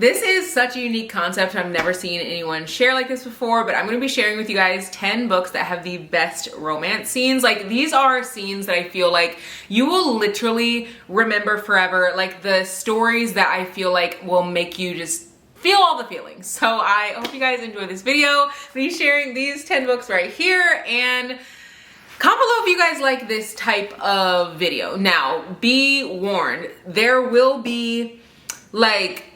This is such a unique concept. I've never seen anyone share like this before, but I'm going to be sharing with you guys 10 books that have the best romance scenes. Like, these are scenes that I feel like you will literally remember forever. Like, the stories that I feel like will make you just feel all the feelings. So I hope you guys enjoy this video. Me sharing these 10 books right here, and comment below if you guys like this type of video. Now, be warned, there will be like,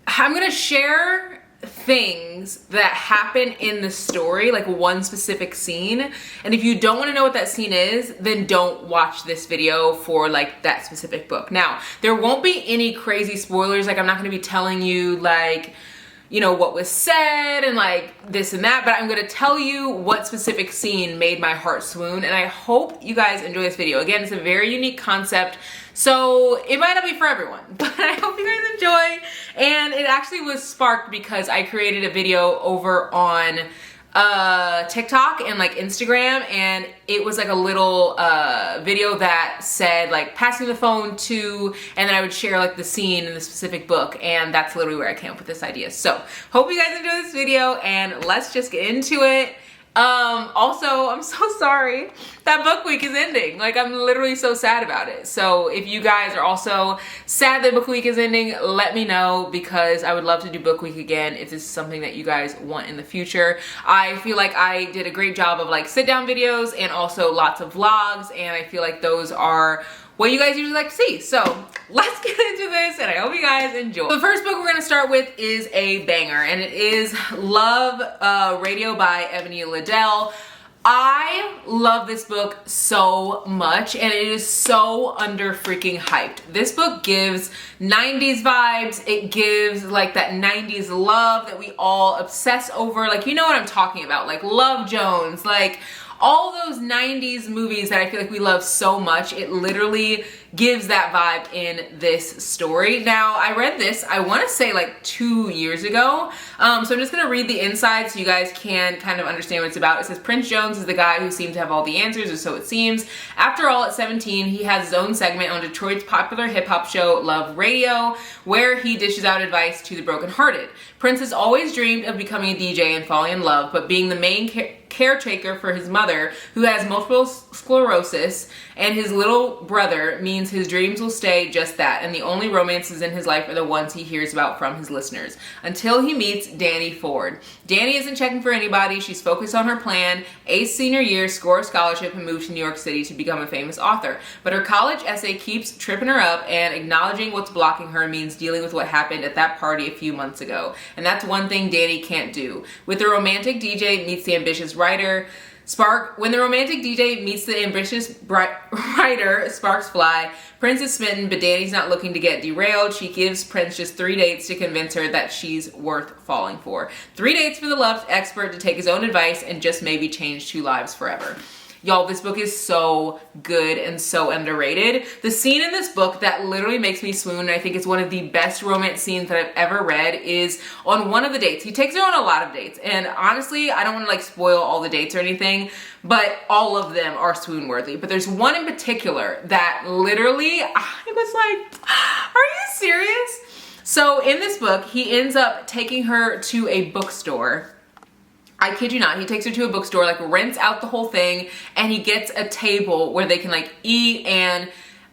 I'm gonna share things that happen in the story, like one specific scene, and if you don't want to know what that scene is, then don't watch this video for like that specific book. Now, there won't be any crazy spoilers, like I'm not going to be telling you like, you know, what was said and like this and that, but I'm gonna tell you what specific scene made my heart swoon, and I hope you guys enjoy this video. Again, it's a very unique concept, so it might not be for everyone, but I hope you guys enjoy. And it actually was sparked because I created a video over on TikTok and like Instagram, and it was like a little video that said like passing the phone to, and then I would share like the scene in the specific book, and that's literally where I came up with this idea. So hope you guys enjoy this video, and let's just get into it. Also, I'm so sorry that book week is ending. Like, I'm literally so sad about it. So if you guys are also sad that book week is ending, let me know, because I would love to do book week again if this is something that you guys want in the future. I feel like I did a great job of like sit down videos and also lots of vlogs, and I feel like those are what you guys usually like to see. So let's get into this, and I hope you guys enjoy. The first book we're gonna start with is a banger, and it is Love Radio by Ebony Liddell. I love this book so much, and it is so under freaking hyped. This book gives 90s vibes. It gives like that 90s love that we all obsess over. Like, you know what I'm talking about, like Love Jones, like all those 90s movies that I feel like we love so much. It literally gives that vibe in this story. Now, I read this, I want to say like 2 years ago. So I'm just going to read the inside so you guys can kind of understand what it's about. It says, Prince Jones is the guy who seems to have all the answers, or so it seems. After all, at 17, he has his own segment on Detroit's popular hip-hop show, Love Radio, where he dishes out advice to the brokenhearted. Prince has always dreamed of becoming a DJ and falling in love, but being the main caretaker for his mother, who has multiple sclerosis, and his little brother means his dreams will stay just that, and the only romances in his life are the ones he hears about from his listeners. Until he meets Danny Ford. Danny isn't checking for anybody. She's focused on her plan, ace senior year, score a scholarship, and move to New York City to become a famous author. But her college essay keeps tripping her up, and acknowledging what's blocking her means dealing with what happened at that party a few months ago. And that's one thing Danny can't do. With the romantic DJ meets the ambitious writer, when the romantic DJ meets the ambitious writer, sparks fly. Prince is smitten, but Danny's not looking to get derailed. She gives Prince just 3 dates to convince her that she's worth falling for. 3 dates for the love expert to take his own advice and just maybe change 2 lives forever. Y'all, this book is so good and so underrated. The scene in this book that literally makes me swoon, and I think it's one of the best romance scenes that I've ever read, is on one of the dates. He takes her on a lot of dates, and honestly, I don't want to like spoil all the dates or anything, but all of them are swoon worthy. But there's one in particular that literally, I was like, are you serious? So in this book, he ends up taking her to a bookstore. I kid you not, he takes her to a bookstore, like rents out the whole thing, and he gets a table where they can like eat, and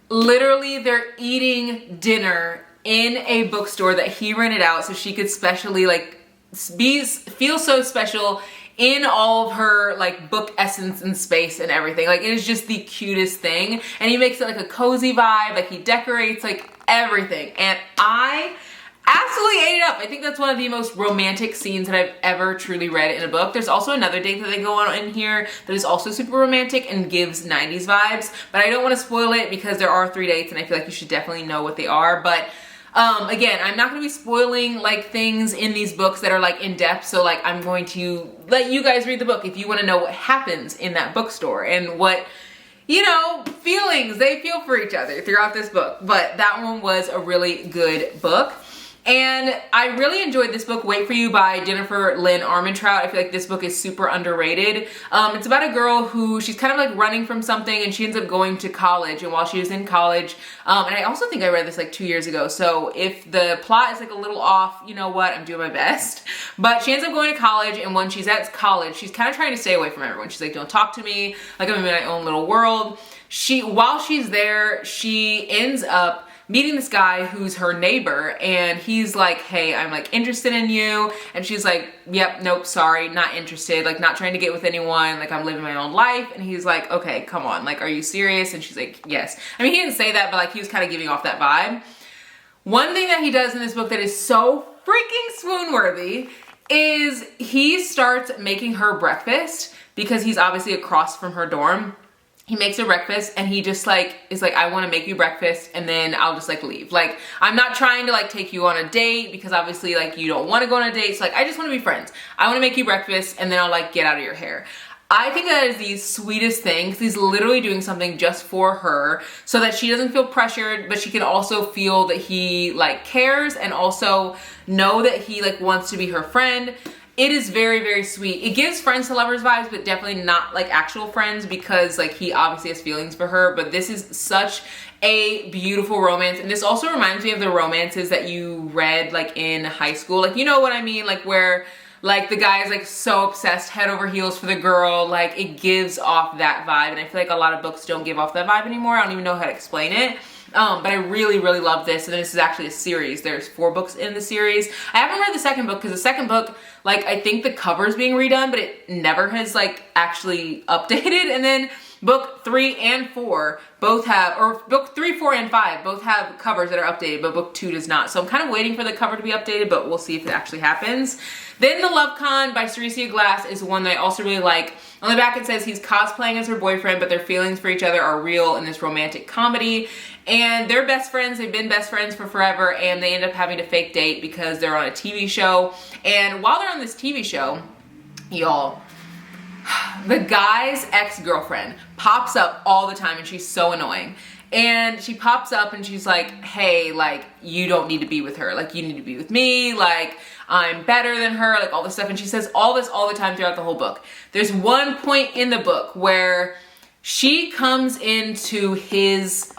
literally they're eating dinner in a bookstore that he rented out so she could specially like feel so special in all of her like book essence and space and everything. Like, it is just the cutest thing, and he makes it like a cozy vibe, like he decorates like everything, and I absolutely ate it up. I think that's one of the most romantic scenes that I've ever truly read in a book. There's also another date that they go on in here that is also super romantic and gives 90s vibes, but I don't want to spoil it because there are 3 dates, and I feel like you should definitely know what they are. But again, I'm not going to be spoiling like things in these books that are like in depth, so like I'm going to let you guys read the book if you want to know what happens in that bookstore and what, you know, feelings they feel for each other throughout this book. But that one was a really good book. And I really enjoyed this book, Wait For You by Jennifer Lynn Armentrout. I feel like this book is super underrated. It's about a girl who, she's kind of like running from something and she ends up going to college. And while she was in college, and I also think I read this like 2 years ago, so if the plot is like a little off, you know what, I'm doing my best. But she ends up going to college, and when she's at college, she's kind of trying to stay away from everyone. She's like, don't talk to me, like I'm in my own little world. While she's there, she ends up meeting this guy who's her neighbor, and he's like, hey, I'm like interested in you. And she's like, yep, nope, sorry, not interested, like not trying to get with anyone, like I'm living my own life. And he's like, okay, come on, like, are you serious? And she's like, yes. I mean, he didn't say that, but like he was kind of giving off that vibe. One thing that he does in this book that is so freaking swoon worthy is he starts making her breakfast, because he's obviously across from her dorm. He makes her breakfast and he just like is like, I want to make you breakfast and then I'll just like leave. Like, I'm not trying to like take you on a date, because obviously like you don't want to go on a date. So like, I just want to be friends. I want to make you breakfast and then I'll like get out of your hair. I think that is the sweetest thing, because he's literally doing something just for her so that she doesn't feel pressured, but she can also feel that he like cares, and also know that he like wants to be her friend. It is very, very sweet. It gives friends to lovers vibes, but definitely not like actual friends, because like he obviously has feelings for her. But this is such a beautiful romance. And this also reminds me of the romances that you read like in high school. Like, you know what I mean? Like where like the guy is like so obsessed head over heels for the girl. Like it gives off that vibe. And I feel like a lot of books don't give off that vibe anymore. I don't even know how to explain it. But I really, really love this. And this is actually a series. There's 4 books in the series. I haven't read the second book, because the second book, like I think the cover is being redone, but it never has like actually updated. And then book 3 and 4 both have, or book 3, 4, and 5 both have covers that are updated, but book 2 does not. So I'm kind of waiting for the cover to be updated, but we'll see if it actually happens. Then The Love Con by Ceresia Glass is one that I also really like. On the back it says he's cosplaying as her boyfriend, but their feelings for each other are real in this romantic comedy. And they're best friends. They've been best friends for forever, and they end up having to fake date because they're on a TV show. And while they're on this TV show, y'all, the guy's ex-girlfriend pops up all the time, and she's so annoying. And she pops up and she's like, hey, like, you don't need to be with her. Like, you need to be with me. Like, I'm better than her. Like, all this stuff. And she says all this all the time throughout the whole book. There's one point in the book where she comes into his,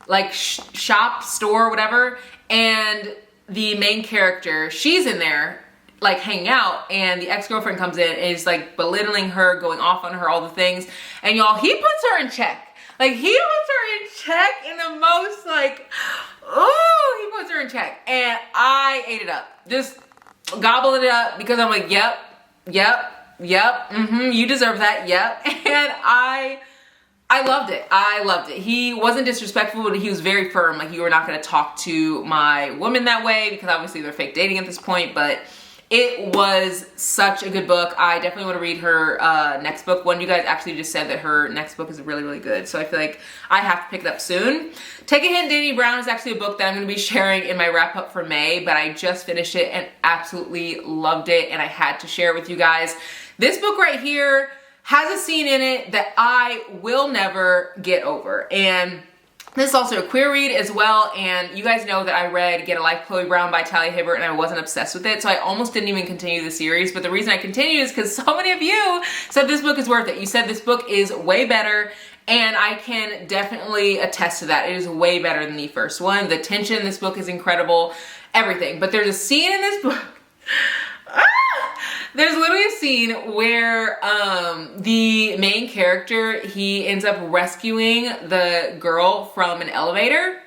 like, shop, store, whatever. And the main character, she's in there, like, hanging out. And the ex-girlfriend comes in and is, like, belittling her, going off on her, all the things. And y'all, he puts her in check. Like, he puts her in check in the most, like, ooh, he puts her in check. And I ate it up. Just gobbled it up, because I'm like, yep, you deserve that, yep. And I loved it. I loved it. He wasn't disrespectful, but he was very firm. Like, you are not going to talk to my woman that way, because obviously they're fake dating at this point, but it was such a good book. I definitely want to read her next book. One of you guys actually just said that her next book is really, really good. So I feel like I have to pick it up soon. Take a Hint, Danny Brown is actually a book that I'm going to be sharing in my wrap up for May, but I just finished it and absolutely loved it, and I had to share it with you guys. This book right here has a scene in it that I will never get over. And this is also a queer read as well, and you guys know that I read Get a Life, Chloe Brown by Talia Hibbert, and I wasn't obsessed with it, so I almost didn't even continue the series. But the reason I continued is because so many of you said this book is worth it. You said this book is way better, and I can definitely attest to that. It is way better than the first one. The tension in this book is incredible, everything. But there's a scene in this book. There's literally a scene where the main character, he ends up rescuing the girl from an elevator.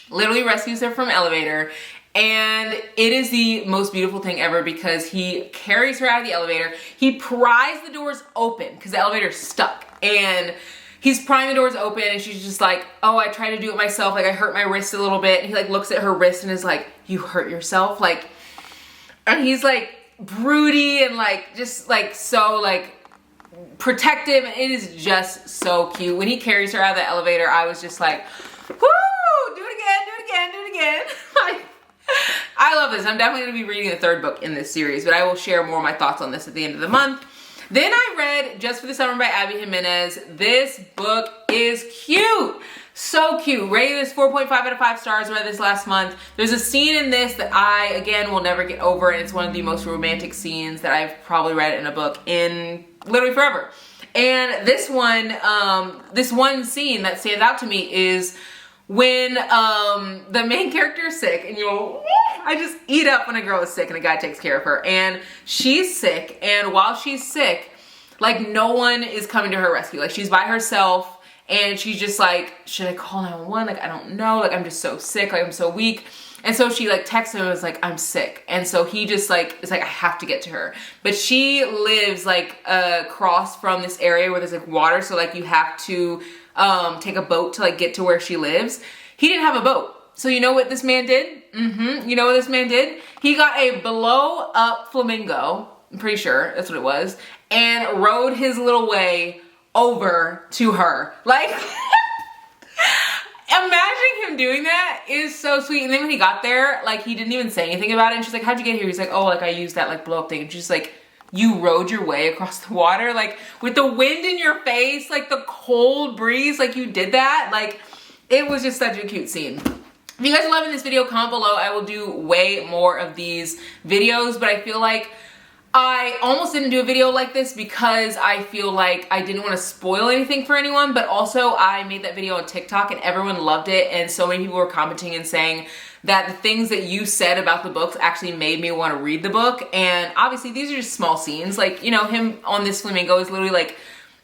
Literally rescues her from an elevator. And it is the most beautiful thing ever, because he carries her out of the elevator. He pries the doors open because the elevator's stuck. And he's prying the doors open, and she's just like, oh, I tried to do it myself. Like, I hurt my wrist a little bit. And he like looks at her wrist and is like, you hurt yourself? Like, and he's like broody and like just like so like protective, and it is just so cute. When he carries her out of the elevator, I was just like, whoo, do it again. Like, I love this. I'm definitely going to be reading the 3rd book in this series, but I will share more of my thoughts on this at the end of the month. Then I read Just for the Summer by Abby Jimenez. This book is cute. So cute. Rated this 4.5 out of 5 stars. Read this last month. There's a scene in this that I, again, will never get over, and it's one of the most romantic scenes that I've probably read in a book in literally forever. And this one scene that stands out to me is when the main character is sick, and I just eat up when a girl is sick and a guy takes care of her. And she's sick, and while she's sick, like, no one is coming to her rescue. Like, she's by herself. And she's just like, should I call 911? Like, I don't know. Like, I'm just so sick. Like, I'm so weak. And so she like texts him and was like, I'm sick. And so he just like, is like, I have to get to her. But she lives like across from this area where there's like water. So like you have to take a boat to like get to where she lives. He didn't have a boat. So you know what this man did? You know what this man did? He got a blow up flamingo. I'm pretty sure that's what it was. And rode his little way over to her. Like, imagining him doing that is so sweet. And then when he got there, like, he didn't even say anything about it. And she's like, how'd you get here? He's like, oh, like, I used that, like, blow up thing. And she's like, you rode your way across the water? Like, with the wind in your face, like, the cold breeze, like, you did that? Like, it was just such a cute scene. If you guys are loving this video, comment below. I will do way more of these videos, but I feel like I almost didn't do a video like this because I feel like I didn't want to spoil anything for anyone, but also I made that video on TikTok and everyone loved it, and so many people were commenting and saying that the things that you said about the books actually made me want to read the book. And obviously these are just small scenes. Like, you know, him on this flamingo is literally like,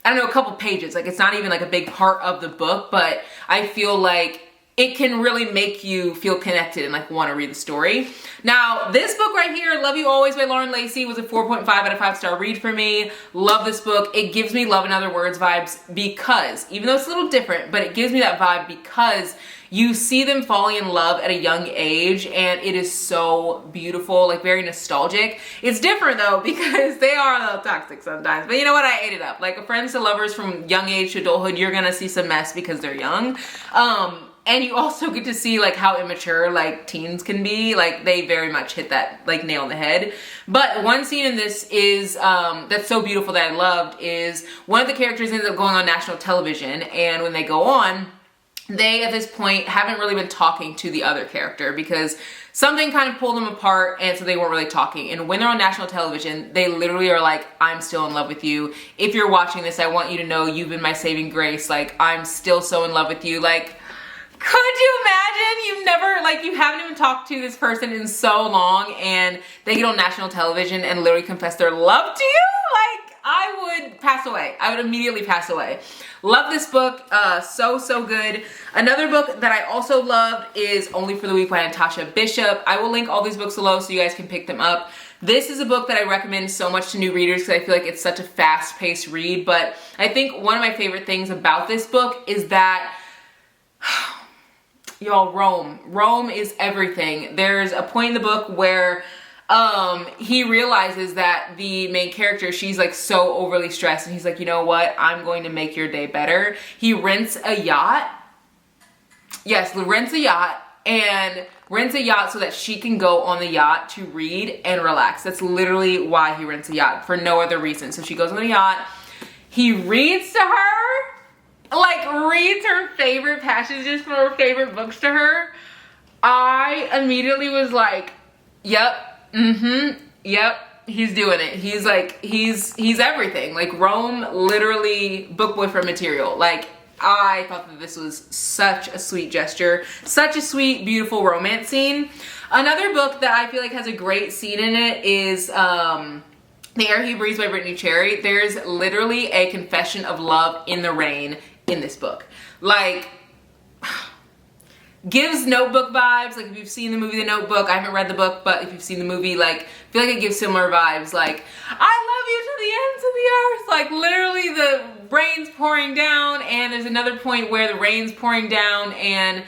I don't know, a couple pages. Like, it's not even like a big part of the book, but I feel like it can really make you feel connected and like want to read the story. Now, this book right here, Love You Always by Lauren Lacey, was a 4.5 out of 5 star read for me. Love this book. It gives me Love in Other Words vibes because, even though it's a little different, but it gives me that vibe because you see them falling in love at a young age, and it is so beautiful, like very nostalgic. It's different though because they are a little toxic sometimes, but you know what? I ate it up. Like, friends to lovers from young age to adulthood, you're gonna see some mess because they're young. And you also get to see like how immature like teens can be. Like, they very much hit that like nail on the head. But one scene in this is that's so beautiful that I loved is one of the characters ends up going on national television, and when they go on, they at this point haven't really been talking to the other character because something kind of pulled them apart, and so they weren't really talking. And when they're on national television, they literally are like, I'm still in love with you. If you're watching this, I want you to know you've been my saving grace. Like, I'm still so in love with you. Like, could you imagine? You've never, like, you haven't even talked to this person in so long, and they get on national television and literally confess their love to you? Like, I would pass away. I would immediately pass away. Love this book. So good. Another book that I also loved is Only for the Weak by Natasha Bishop. I will link all these books below so you guys can pick them up. This is a book that I recommend so much to new readers because I feel like it's such a fast-paced read, but I think one of my favorite things about this book is that y'all, Rome is everything. There's a point in the book where he realizes that the main character, she's like so overly stressed, and he's like, you know what? I'm going to make your day better. He rents a yacht. Yes, rents a yacht so that she can go on the yacht to read and relax. That's literally why he rents a yacht, for no other reason. So she goes on the yacht. He reads to her. Like, reads her favorite passages from her favorite books to her. I immediately was like, yep, yep, he's doing it. He's like, he's everything. Like, Rome, literally book boyfriend material. Like, I thought that this was such a sweet gesture, such a sweet, beautiful romance scene. Another book that I feel like has a great scene in it is The Air He Breathes by Brittany Cherry. There's literally a confession of love in the rain in this book. Like, gives Notebook vibes. Like, if you've seen the movie The Notebook, I haven't read the book, but if you've seen the movie, like, I feel like it gives similar vibes. Like, I love you to the ends of the earth. Like, literally the rain's pouring down, and there's another point where the rain's pouring down and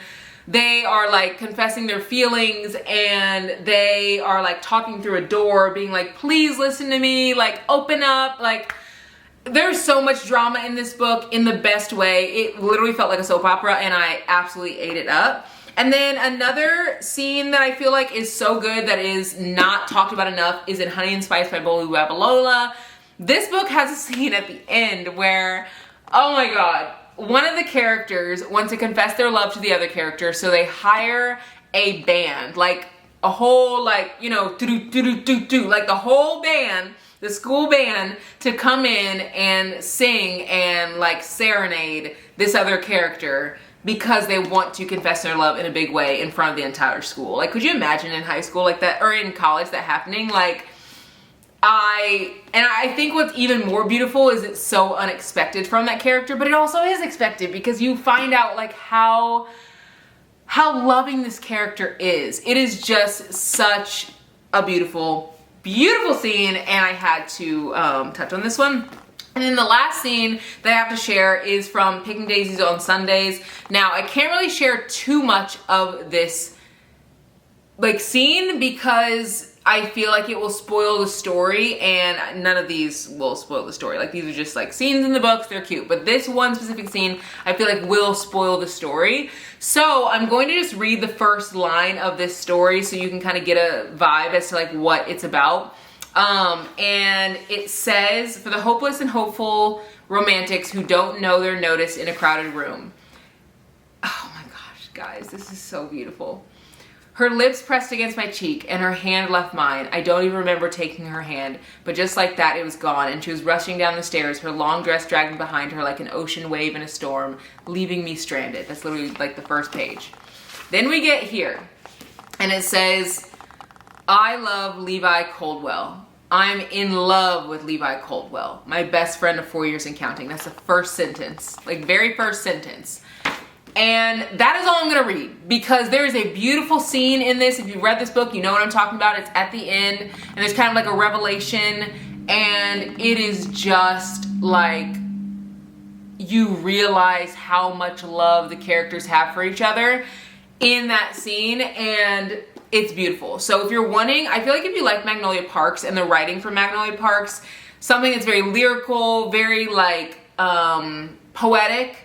they are like confessing their feelings, and they are like talking through a door being like, please listen to me, like, open up. Like, there's so much drama in this book in the best way. It literally felt like a soap opera, and I absolutely ate it up. And then another scene that I feel like is so good that is not talked about enough is in Honey and Spice by Bolu Babalola. This book has a scene at the end where, oh my God, one of the characters wants to confess their love to the other character, so they hire a band, like a whole, like, you know, like the whole band, the school band, to come in and sing and like serenade this other character because they want to confess their love in a big way in front of the entire school. Like, could you imagine in high school like that, or in college, that happening? Like, I think what's even more beautiful is it's so unexpected from that character, but it also is expected because you find out like how loving this character is. It is just such a beautiful, beautiful scene, and I had to touch on this one. And then the last scene that I have to share is from Picking Daisies on Sundays. Now, I can't really share too much of this like scene because I feel like it will spoil the story, and none of these will spoil the story. Like, these are just like scenes in the books, they're cute. But this one specific scene, I feel like will spoil the story. So I'm going to just read the first line of this story so you can kind of get a vibe as to like what it's about. And it says, for the hopeless and hopeful romantics who don't know they're noticed in a crowded room. Oh my gosh, guys, this is so beautiful. Her lips pressed against my cheek, and her hand left mine. I don't even remember taking her hand, but just like that, it was gone, and she was rushing down the stairs, her long dress dragging behind her like an ocean wave in a storm, leaving me stranded. That's literally like the first page. Then we get here, and it says, I love Levi Coldwell. I'm in love with Levi Coldwell, my best friend of 4 years and counting. That's the first sentence, like very first sentence. And that is all I'm gonna read because there is a beautiful scene in this. If you read this book, you know what I'm talking about. It's at the end, and there's kind of like a revelation, and it is just like you realize how much love the characters have for each other in that scene, and it's beautiful. So if you're wanting, I feel like if you like Magnolia Parks and the writing for Magnolia Parks, something that's very lyrical, very like poetic,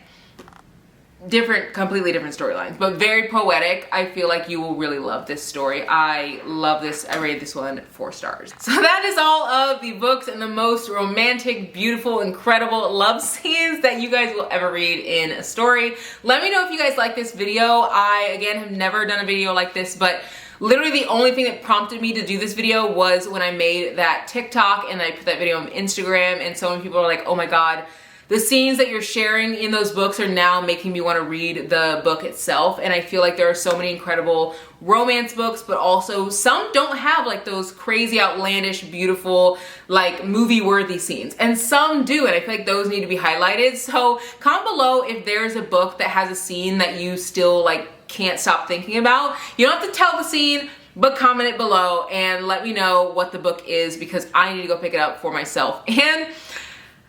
completely different storylines, but very poetic, I feel like you will really love this story. I love this. I rated this one 4 stars. So that is all of the books and the most romantic, beautiful, incredible love scenes that you guys will ever read in a story. Let me know if you guys like this video. I, again, have never done a video like this, but literally the only thing that prompted me to do this video was when I made that TikTok and I put that video on Instagram, and so many people are like, oh my God, the scenes that you're sharing in those books are now making me want to read the book itself. And I feel like there are so many incredible romance books, but also some don't have like those crazy, outlandish, beautiful, like movie-worthy scenes. And some do, and I feel like those need to be highlighted. So comment below if there's a book that has a scene that you still like can't stop thinking about. You don't have to tell the scene, but comment it below and let me know what the book is because I need to go pick it up for myself. And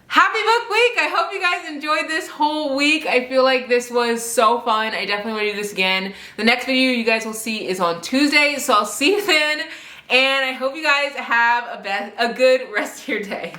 happy book week! I hope you guys enjoyed this whole week. I feel like this was so fun. I definitely want to do this again. The next video you guys will see is on Tuesday, so I'll see you then. And I hope you guys have a good rest of your day.